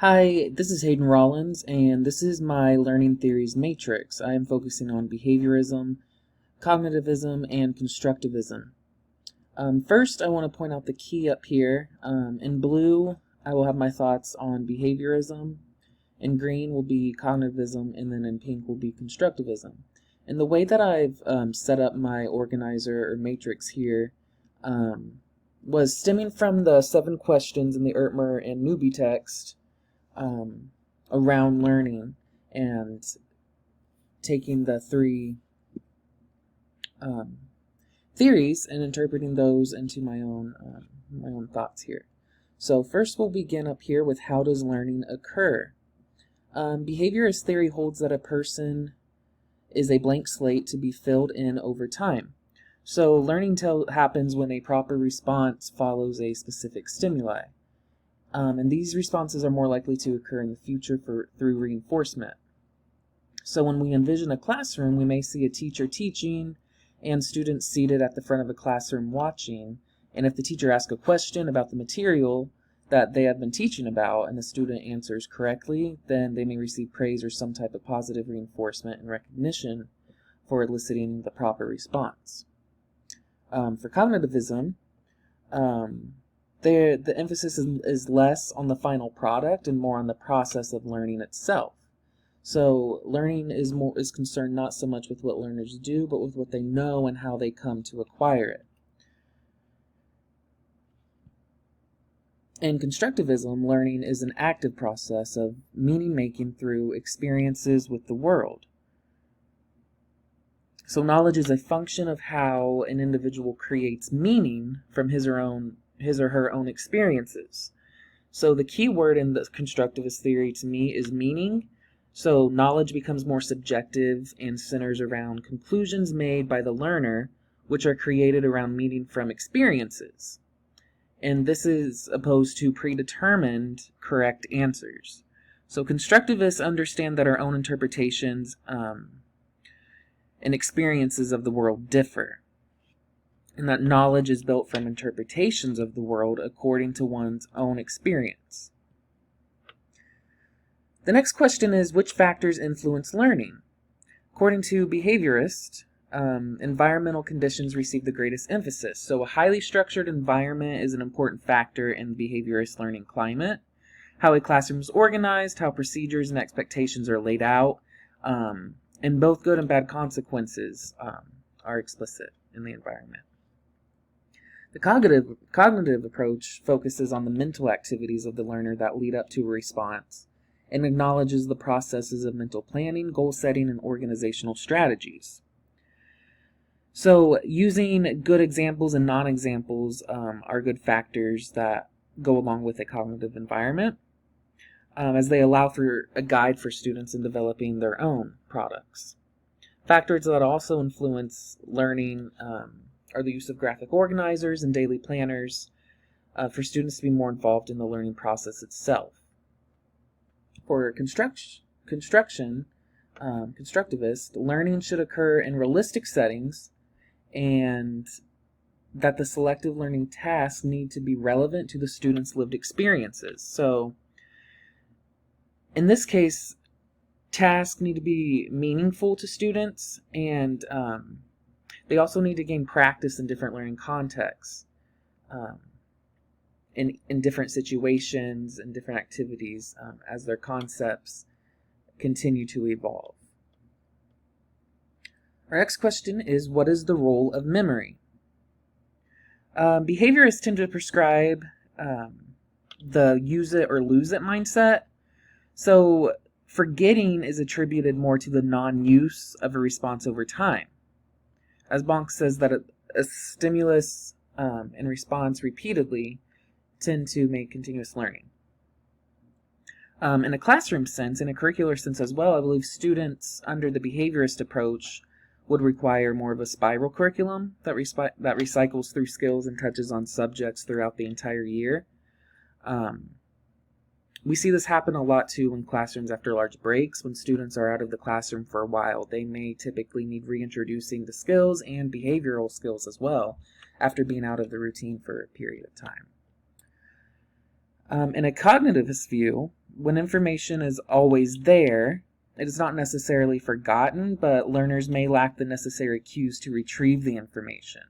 Hi, this is Hayden Rollins, and this is my Learning Theories Matrix. I am focusing on behaviorism, cognitivism, and constructivism. First, I want to point out the key up here. In blue, I will have my thoughts on behaviorism. In green will be cognitivism, and then in pink will be constructivism. And the way that I've set up my organizer or matrix here was stemming from the 7 questions in the Ertmer and Newby text around learning and taking the 3 theories and interpreting those into my own thoughts here. So first we'll begin up here with how does learning occur? Behaviorist theory holds that a person is a blank slate to be filled in over time. So learning happens when a proper response follows a specific stimuli. And these responses are more likely to occur in the future through reinforcement. So when we envision a classroom, we may see a teacher teaching and students seated at the front of a classroom watching. And if the teacher asks a question about the material that they have been teaching about and the student answers correctly, then they may receive praise or some type of positive reinforcement and recognition for eliciting the proper response. For cognitivism, the emphasis is less on the final product and more on the process of learning itself. So learning is concerned not so much with what learners do, but with what they know and how they come to acquire it. In constructivism, learning is an active process of meaning-making through experiences with the world. So knowledge is a function of how an individual creates meaning from his or her own experiences. So the key word in the constructivist theory to me is meaning. So knowledge becomes more subjective and centers around conclusions made by the learner, which are created around meaning from experiences. And this is opposed to predetermined correct answers. So constructivists understand that our own interpretations and experiences of the world differ, and that knowledge is built from interpretations of the world according to one's own experience. The next question is, which factors influence learning? According to behaviorists, environmental conditions receive the greatest emphasis. So a highly structured environment is an important factor in behaviorist learning climate. How a classroom is organized, how procedures and expectations are laid out, and both good and bad consequences are explicit in the environment. The cognitive approach focuses on the mental activities of the learner that lead up to a response and acknowledges the processes of mental planning, goal setting, and organizational strategies. So using good examples and non-examples are good factors that go along with a cognitive environment, as they allow for a guide for students in developing their own products. Factors that also influence learning are the use of graphic organizers and daily planners for students to be more involved in the learning process itself. For constructivist, learning should occur in realistic settings, and that the selective learning tasks need to be relevant to the student's lived experiences. So in this case, tasks need to be meaningful to students, and they also need to gain practice in different learning contexts, in different situations and different activities as their concepts continue to evolve. Our next question is, what is the role of memory? Behaviorists tend to prescribe the use it or lose it mindset. So forgetting is attributed more to the non-use of a response over time. As Bonk says that a stimulus and response repeatedly tend to make continuous learning. In a classroom sense, in a curricular sense as well, I believe students under the behaviorist approach would require more of a spiral curriculum that recycles through skills and touches on subjects throughout the entire year. We see this happen a lot too in classrooms after large breaks. When students are out of the classroom for a while, they may typically need reintroducing the skills and behavioral skills as well after being out of the routine for a period of time. In a cognitivist view, when information is always there, it is not necessarily forgotten, but learners may lack the necessary cues to retrieve the information.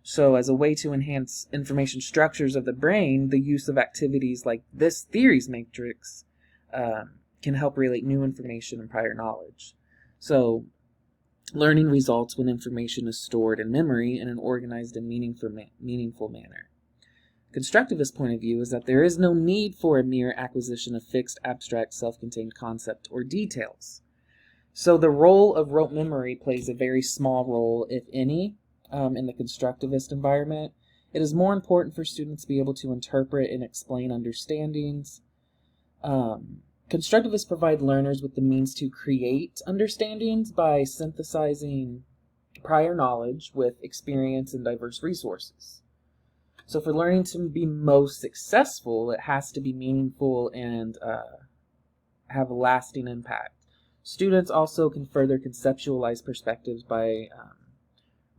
So as a way to enhance information structures of the brain, the use of activities like this theories matrix can help relate new information and prior knowledge. So learning results when information is stored in memory in an organized and meaningful manner. Constructivist point of view is that there is no need for a mere acquisition of fixed, abstract, self-contained concept or details. So the role of rote memory plays a very small role, if any, in the constructivist environment. It is more important for students to be able to interpret and explain understandings. Constructivists provide learners with the means to create understandings by synthesizing prior knowledge with experience and diverse resources. So for learning to be most successful, it has to be meaningful and have a lasting impact. Students also can further conceptualize perspectives by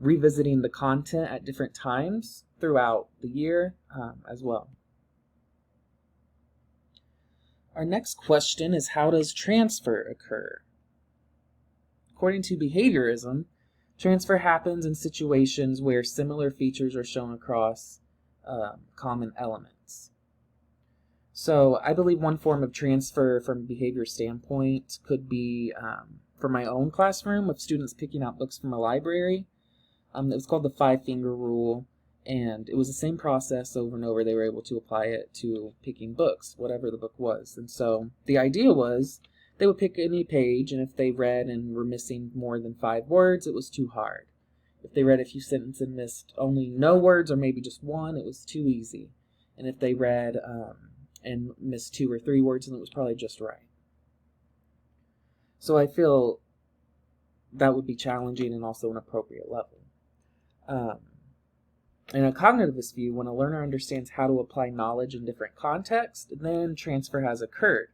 revisiting the content at different times throughout the year as well. Our next question is, how does transfer occur? According to behaviorism, transfer happens in situations where similar features are shown across common elements. So I believe one form of transfer from a behavior standpoint could be for my own classroom with students picking out books from a library. It was called the 5-finger rule, and it was the same process over and over. They were able to apply it to picking books, whatever the book was. And so the idea was they would pick any page, and if they read and were missing more than 5 words, it was too hard. If they read a few sentences and missed only no words or maybe just one, it was too easy. And if they read and missed 2 or 3 words, then it was probably just right. So I feel that would be challenging and also an appropriate level. In a cognitivist view, when a learner understands how to apply knowledge in different contexts, then transfer has occurred.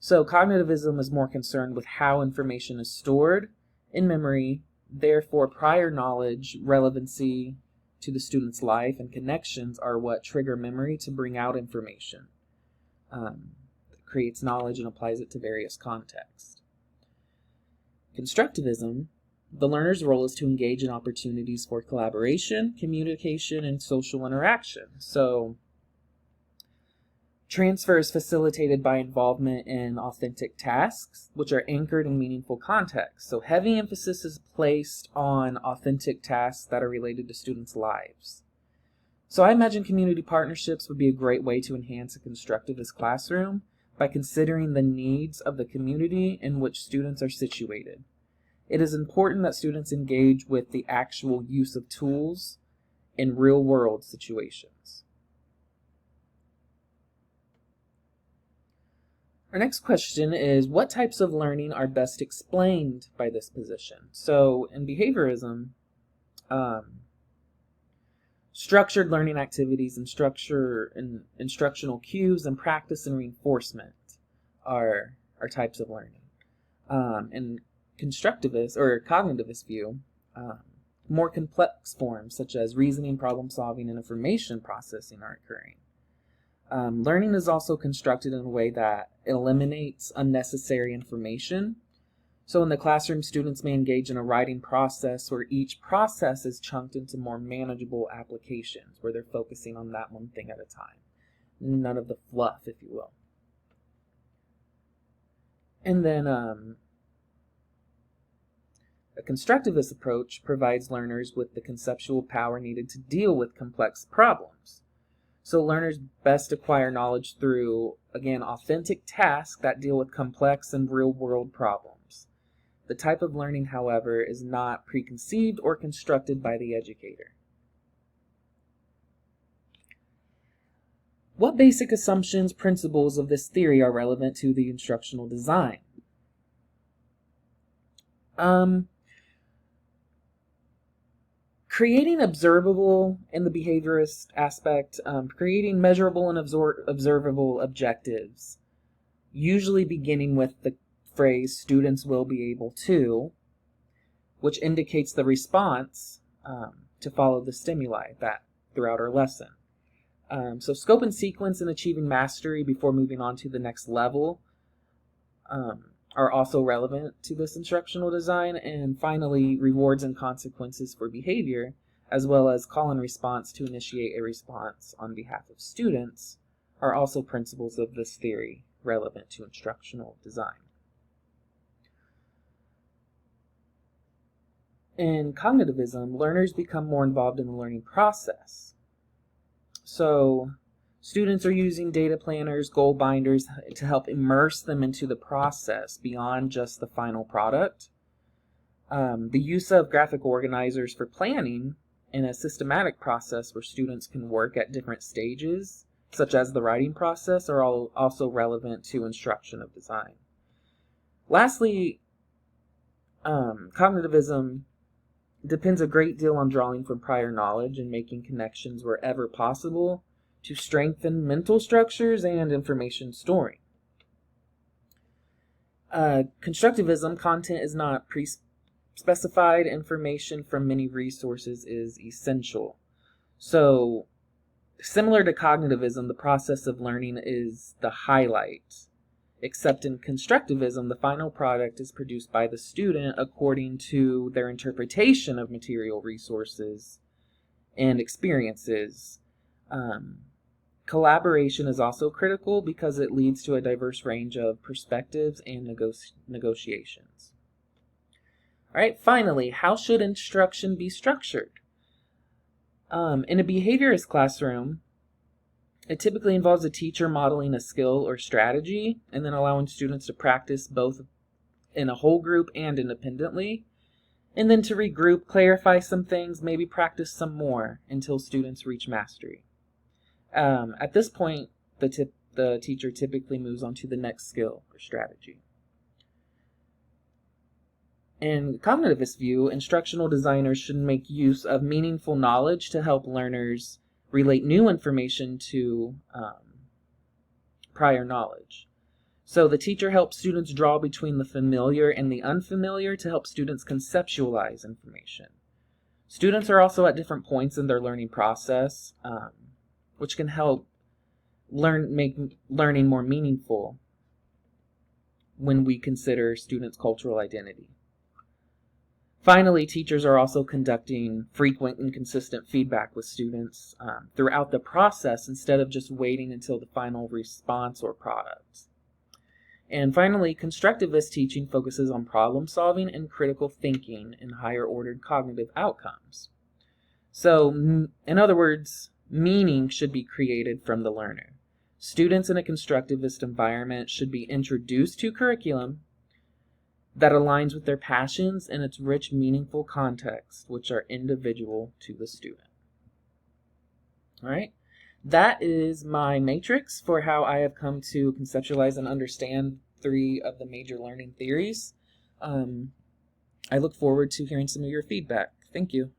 So cognitivism is more concerned with how information is stored in memory. Therefore, prior knowledge, relevancy to the student's life, and connections are what trigger memory to bring out information. It creates knowledge and applies it to various contexts. Constructivism, the learner's role is to engage in opportunities for collaboration, communication, and social interaction. So, transfer is facilitated by involvement in authentic tasks, which are anchored in meaningful context. So heavy emphasis is placed on authentic tasks that are related to students' lives. So I imagine community partnerships would be a great way to enhance a constructivist classroom by considering the needs of the community in which students are situated. It is important that students engage with the actual use of tools in real-world situations. Our next question is, what types of learning are best explained by this position? So in behaviorism, structured learning activities and instructional cues and practice and reinforcement are types of learning. In constructivist or cognitivist view, more complex forms such as reasoning, problem solving, and information processing are occurring. Learning is also constructed in a way that eliminates unnecessary information. So in the classroom, students may engage in a writing process where each process is chunked into more manageable applications, where they're focusing on that one thing at a time. None of the fluff, if you will. And then a constructivist approach provides learners with the conceptual power needed to deal with complex problems. So learners best acquire knowledge through, again, authentic tasks that deal with complex and real-world problems. The type of learning, however, is not preconceived or constructed by the educator. What basic assumptions, principles of this theory are relevant to the instructional design? Creating observable in the behaviorist aspect, creating measurable and observable objectives, usually beginning with the phrase students will be able to, which indicates the response to follow the stimuli that throughout our lesson. So scope and sequence in achieving mastery before moving on to the next level are also relevant to this instructional design. And finally, rewards and consequences for behavior, as well as call and response to initiate a response on behalf of students, are also principles of this theory relevant to instructional design. In cognitivism, learners become more involved in the learning process. So students are using data planners, goal binders to help immerse them into the process beyond just the final product. The use of graphic organizers for planning in a systematic process where students can work at different stages, such as the writing process, are also relevant to instruction of design. Lastly, cognitivism depends a great deal on drawing from prior knowledge and making connections wherever possible to strengthen mental structures and information storing. Constructivism, content is not pre-specified. Information from many resources is essential. So, similar to cognitivism, the process of learning is the highlight. Except in constructivism, the final product is produced by the student according to their interpretation of material resources and experiences. Collaboration is also critical because it leads to a diverse range of perspectives and negotiations. All right, finally, how should instruction be structured? In a behaviorist classroom, it typically involves a teacher modeling a skill or strategy and then allowing students to practice both in a whole group and independently, and then to regroup, clarify some things, maybe practice some more until students reach mastery. At this point, the teacher typically moves on to the next skill or strategy. In cognitivist view, instructional designers should make use of meaningful knowledge to help learners relate new information to prior knowledge. So the teacher helps students draw between the familiar and the unfamiliar to help students conceptualize information. Students are also at different points in their learning process, which can help make learning more meaningful when we consider students' cultural identity. Finally, teachers are also conducting frequent and consistent feedback with students throughout the process instead of just waiting until the final response or product. And finally, constructivist teaching focuses on problem solving and critical thinking in higher ordered cognitive outcomes. So, in other words, meaning should be created from the learner. Students in a constructivist environment should be introduced to curriculum that aligns with their passions and its rich, meaningful context, which are individual to the student. All right, that is my matrix for how I have come to conceptualize and understand 3 of the major learning theories. I look forward to hearing some of your feedback. Thank you.